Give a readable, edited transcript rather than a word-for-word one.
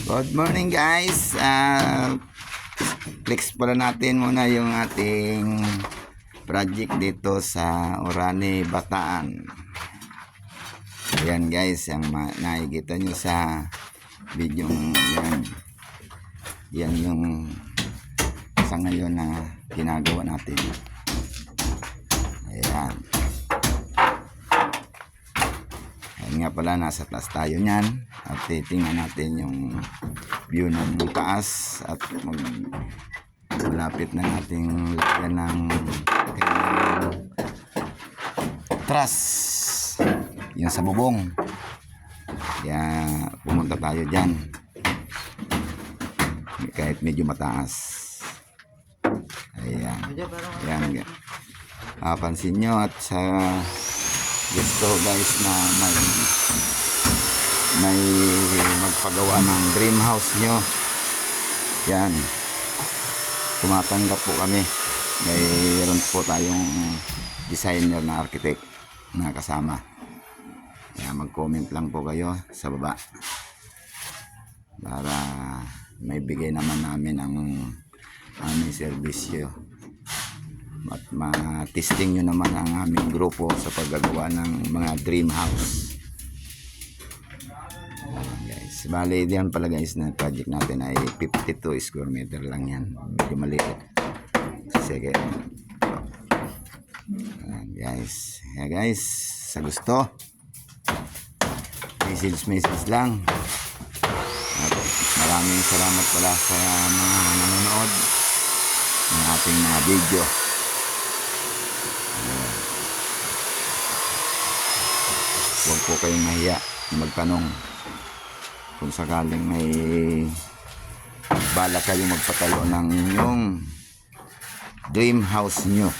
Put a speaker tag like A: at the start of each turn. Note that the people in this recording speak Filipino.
A: Good morning guys. Flex pala natin muna yung ating project dito sa Orani, Bataan. Ayan guys, ang nakikita nyo sa video yan. Yan yung sa ngayon na ginagawa natin. Ayan. Ayan nga pala, nasa taas tayo nyan. At titingnan natin yung view ng taas. At malapit na nating lagyan ng truss. Yung sa bubong. Kaya pumunta tayo dyan. Kahit medyo mataas. Ayan. Ayan. Pansin nyo at sa gusto guys na may magpagawa ng dream house nyo, yan, tumatanggap po kami. Mayroon po tayong designer na architect na kasama. Kaya mag-comment lang po kayo sa baba para may bigay naman namin ang aming serbisyo at ma-testing nyo naman ang aming grupo sa paggagawa ng mga dream house. Guys, bali diyan pala guys na project natin ay 52 square meter lang yan. Medyo maliit. Sige. Guys, yeah, guys, sa gusto message lang. At maraming salamat pala sa mga nanonood ng ating mga video. Huwag po kayong mahiya magtanong kung sakaling may bala kayo magpatayo ng inyong dream house nyo.